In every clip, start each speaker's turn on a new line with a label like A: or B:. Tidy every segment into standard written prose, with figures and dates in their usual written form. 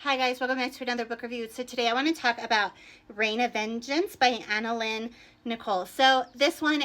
A: Hi guys, welcome back to another book review. So today I want to talk about Reign of Vengeance by Annalynn Nicole. So this one,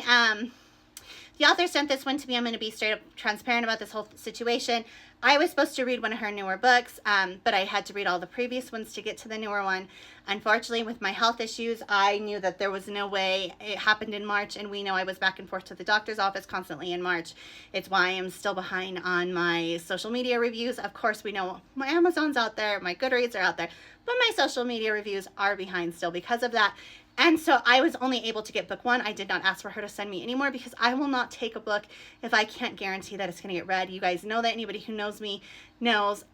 A: the author sent this one to me. I'm going to be straight up transparent about this whole situation. I was supposed to read one of her newer books, but I had to read all the previous ones to get to the newer one. Unfortunately, with my health issues, I knew that there was no way. It happened in March, and we know I was back and forth to the doctor's office constantly in March. It's why I'm still behind on my social media reviews. Of course, we know my Amazon's out there, my Goodreads are out there, but my social media reviews are behind still because of that. And so I was only able to get book one. I did not ask for her to send me anymore because I will not take a book if I can't guarantee that it's going to get read. You guys know that. Anybody who knows me knows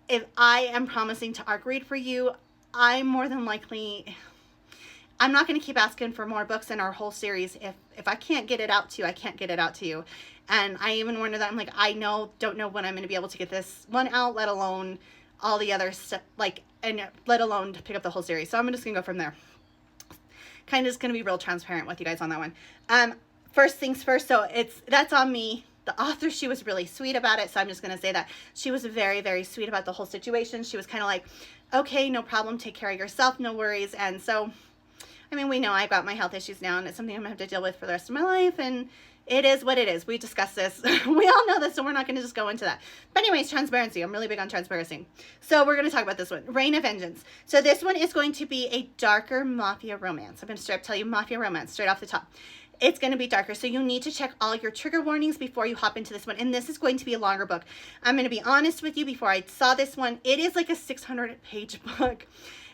A: if I am promising to ARC read for you, I'm more than likely, I'm not going to keep asking for more books in our whole series. If I can't get it out to you, I can't get it out to you. And I even wonder that I'm like, don't know when I'm going to be able to get this one out, let alone all the other stuff, and let alone to pick up the whole series. So I'm just going to go from there. Kind of just going to be real transparent with you guys on that one. First things first, so that's on me. The author, she was really sweet about it, so I'm just going to say that. She was very, very sweet about the whole situation. She was kind of like, okay, no problem, take care of yourself, no worries. And so, I mean, we know I've got my health issues now, and it's something I'm going to have to deal with for the rest of my life, and it is what it is. We discussed this. We all know this, so we're not going to just go into that. But anyways, transparency. I'm really big on transparency. So we're going to talk about this one, Reign of Vengeance. So this one is going to be a darker mafia romance. I'm going to straight up tell you mafia romance straight off the top. It's going to be darker, so you need to check all your trigger warnings before you hop into this one. And this is going to be a longer book. I'm going to be honest with you, before I saw this one, it is like a 600-page book.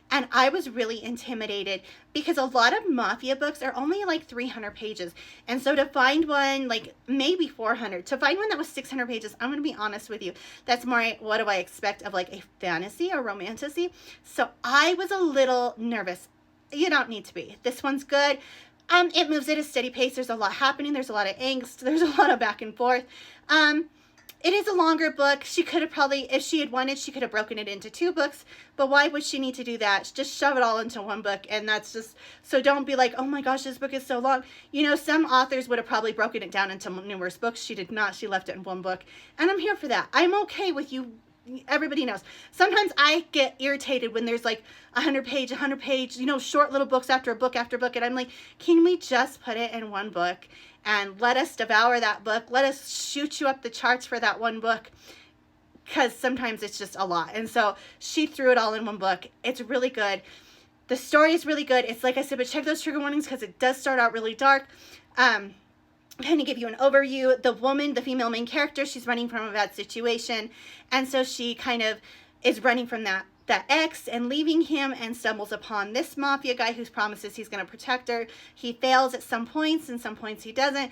A: And I was really intimidated because a lot of mafia books are only like 300 pages. And so to find one, like maybe 400, to find one that was 600 pages, I'm going to be honest with you, that's more, what do I expect of like a fantasy or romantasy? So I was a little nervous. You don't need to be. This one's good. It moves at a steady pace. There's a lot happening. There's a lot of angst. There's a lot of back and forth. It is a longer book. She could have probably, if she had wanted, she could have broken it into 2 books. But why would she need to do that? Just shove it all into one book. And that's just, so don't be like, oh my gosh, this book is so long. You know, some authors would have probably broken it down into numerous books. She did not. She left it in one book. And I'm here for that. I'm okay with you. Everybody knows. Sometimes I get irritated when there's like 100 page, you know, short little books after book after book. And I'm like, can we just put it in one book and let us devour that book? Let us shoot you up the charts for that one book. Because sometimes it's just a lot. And so she threw it all in one book. It's really good. The story is really good. It's like I said, but check those trigger warnings because it does start out really dark. Kind of give you an overview. The woman, the female main character, she's running from a bad situation. And so she kind of is running from that ex and leaving him and stumbles upon this mafia guy who promises he's going to protect her. He fails at some points and some points he doesn't.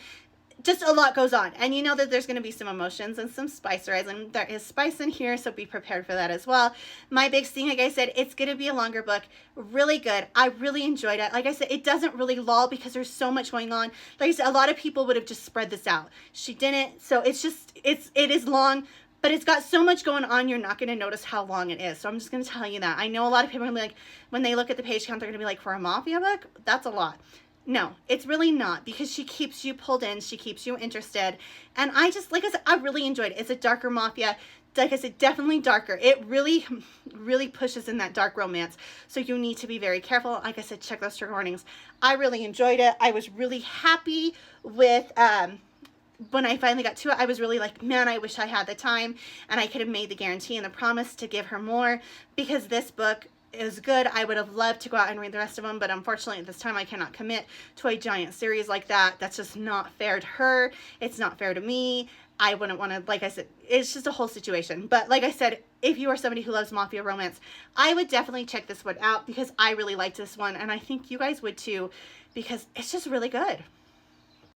A: Just a lot goes on. And you know that there's going to be some emotions and some spice rise. And there is spice in here, so be prepared for that as well. My big thing, like I said, it's going to be a longer book. Really good. I really enjoyed it. Like I said, it doesn't really lull because there's so much going on. Like I said, a lot of people would have just spread this out. She didn't. So it's just, it is long, but it's got so much going on, you're not going to notice how long it is. So I'm just going to tell you that. I know a lot of people are going to be like, when they look at the page count, they're going to be like, for a mafia book, that's a lot. No, it's really not, because she keeps you pulled in. She keeps you interested. And I just, like I said, I really enjoyed it. It's a darker mafia. Like I said, definitely darker. It really, really pushes in that dark romance. So you need to be very careful. Like I said, check those trigger warnings. I really enjoyed it. I was really happy with, when I finally got to it, I was really like, man, I wish I had the time and I could have made the guarantee and the promise to give her more, because this book is good. I would have loved to go out and read the rest of them, but unfortunately at this time I cannot commit to a giant series like that. That's just not fair to her. It's not fair to me. I wouldn't want to, like I said, it's just a whole situation. But like I said, if you are somebody who loves mafia romance, I would definitely check this one out because I really liked this one, and I think you guys would too, because it's just really good.